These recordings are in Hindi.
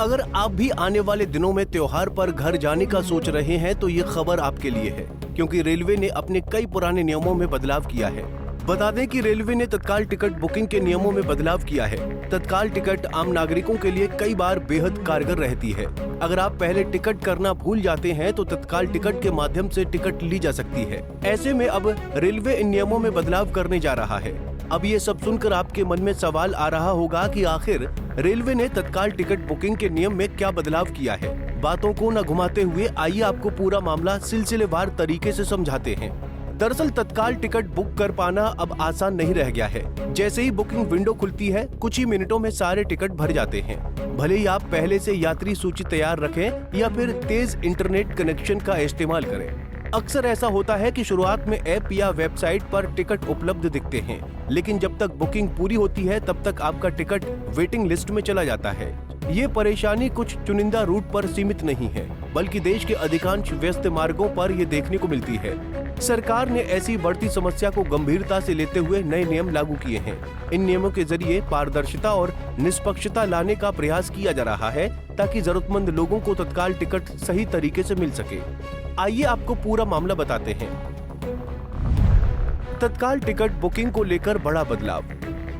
अगर आप भी आने वाले दिनों में त्योहार पर घर जाने का सोच रहे हैं तो ये खबर आपके लिए है, क्योंकि रेलवे ने अपने कई पुराने नियमों में बदलाव किया है। बता दें कि रेलवे ने तत्काल टिकट बुकिंग के नियमों में बदलाव किया है। तत्काल टिकट आम नागरिकों के लिए कई बार बेहद कारगर रहती है। अगर आप पहले टिकट करना भूल जाते हैं तो तत्काल टिकट के माध्यम से टिकट ली जा सकती है। ऐसे में अब रेलवे इन नियमों में बदलाव करने जा रहा है। अब ये सब सुनकर आपके मन में सवाल आ रहा होगा कि आखिर रेलवे ने तत्काल टिकट बुकिंग के नियम में क्या बदलाव किया है। बातों को न घुमाते हुए आइए आपको पूरा मामला सिलसिलेवार तरीके से समझाते हैं। दरअसल तत्काल टिकट बुक कर पाना अब आसान नहीं रह गया है। जैसे ही बुकिंग विंडो खुलती है, कुछ ही मिनटों में सारे टिकट भर जाते हैं। भले ही आप पहले से यात्री सूची तैयार रखें या फिर तेज इंटरनेट कनेक्शन का इस्तेमाल करें। अक्सर ऐसा होता है कि शुरुआत में ऐप या वेबसाइट पर टिकट उपलब्ध दिखते हैं, लेकिन जब तक बुकिंग पूरी होती है तब तक आपका टिकट वेटिंग लिस्ट में चला जाता है। ये परेशानी कुछ चुनिंदा रूट पर सीमित नहीं है, बल्कि देश के अधिकांश व्यस्त मार्गों पर ये देखने को मिलती है। सरकार ने ऐसी बढ़ती समस्या को गंभीरता से लेते हुए नए नियम लागू किए हैं। इन नियमों के जरिए पारदर्शिता और निष्पक्षता लाने का प्रयास किया जा रहा है, ताकि जरूरतमंद लोगों को तत्काल टिकट सही तरीके से मिल सके। आइए आपको पूरा मामला बताते हैं। तत्काल टिकट बुकिंग को लेकर बड़ा बदलाव।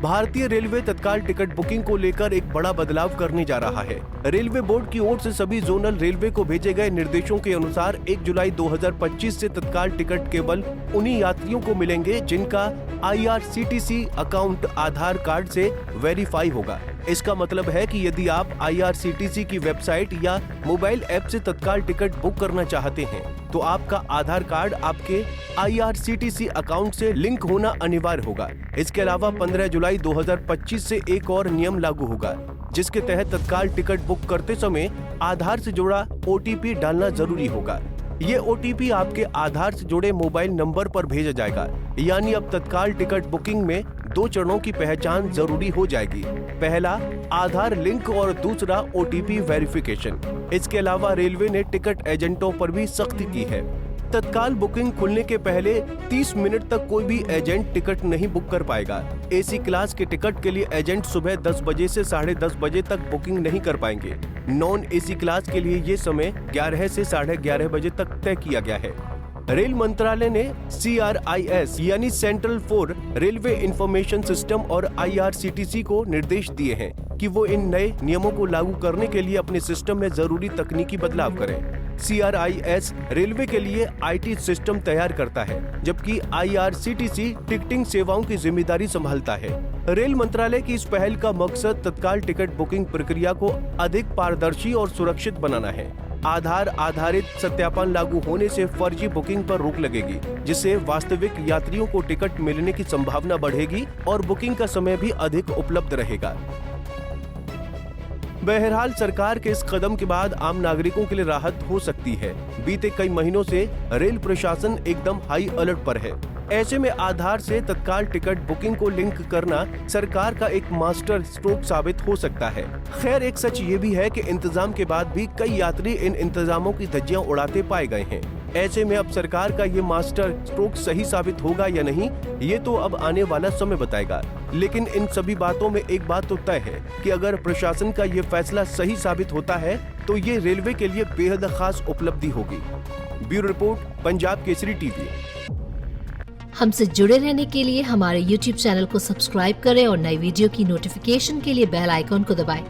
भारतीय रेलवे तत्काल टिकट बुकिंग को लेकर एक बड़ा बदलाव करने जा रहा है। रेलवे बोर्ड की ओर से सभी जोनल रेलवे को भेजे गए निर्देशों के अनुसार 1 जुलाई 2025 से तत्काल टिकट केवल उन्हीं यात्रियों को मिलेंगे जिनका IRCTC अकाउंट आधार कार्ड से वेरीफाई होगा। इसका मतलब है कि यदि आप IRCTC की वेबसाइट या मोबाइल ऐप से तत्काल टिकट बुक करना चाहते हैं, तो आपका आधार कार्ड आपके IRCTC अकाउंट से लिंक होना अनिवार्य होगा। इसके अलावा 15 जुलाई 2025 से एक और नियम लागू होगा, जिसके तहत तत्काल टिकट बुक करते समय आधार से जुड़ा OTP डालना जरूरी होगा। ये OTP आपके आधार से जुड़े मोबाइल नंबर पर भेजा जाएगा। यानी अब तत्काल टिकट बुकिंग में 2 चरणों की पहचान जरूरी हो जाएगी। पहला आधार लिंक और दूसरा OTP वेरिफिकेशन। इसके अलावा रेलवे ने टिकट एजेंटों पर भी सख्ती की है। तत्काल बुकिंग खुलने के पहले 30 मिनट तक कोई भी एजेंट टिकट नहीं बुक कर पाएगा। AC क्लास के टिकट के लिए एजेंट सुबह 10 बजे से 10:30 बजे तक बुकिंग नहीं कर पाएंगे। नॉन AC क्लास के लिए ये समय 11 से 11:30 बजे तक तय किया गया है। रेल मंत्रालय ने CRIS यानी central for railway information system और IRCTC को निर्देश दिए हैं कि वो इन नए नियमों को लागू करने के लिए अपने सिस्टम में जरूरी तकनीकी बदलाव करें। CRIS रेलवे के लिए IT सिस्टम तैयार करता है, जबकि IRCTC टिकटिंग सेवाओं की जिम्मेदारी संभालता है। रेल मंत्रालय की इस पहल का मकसद तत्काल टिकट बुकिंग प्रक्रिया को अधिक पारदर्शी और सुरक्षित बनाना है। आधार आधारित सत्यापन लागू होने से फर्जी बुकिंग पर रोक लगेगी, जिससे वास्तविक यात्रियों को टिकट मिलने की संभावना बढ़ेगी और बुकिंग का समय भी अधिक उपलब्ध रहेगा। बहरहाल सरकार के इस कदम के बाद आम नागरिकों के लिए राहत हो सकती है। बीते कई महीनों से रेल प्रशासन एकदम हाई अलर्ट पर है। ऐसे में आधार से तत्काल टिकट बुकिंग को लिंक करना सरकार का एक मास्टर स्ट्रोक साबित हो सकता है। खैर, एक सच ये भी है कि इंतजाम के बाद भी कई यात्री इन इंतजामों की धज्जियां उड़ाते पाए गए हैं। ऐसे में अब सरकार का ये मास्टर स्ट्रोक सही साबित होगा या नहीं, ये तो अब आने वाला समय बताएगा। लेकिन इन सभी बातों में एक बात तो तय है कि अगर प्रशासन का ये फैसला सही साबित होता है तो ये रेलवे के लिए बेहद खास उपलब्धि होगी। Bureau report, Punjab Kesari TV. हमसे जुड़े रहने के लिए हमारे YouTube चैनल को सब्सक्राइब करें और नई वीडियो की नोटिफिकेशन के लिए बेल आइकॉन को दबाएं।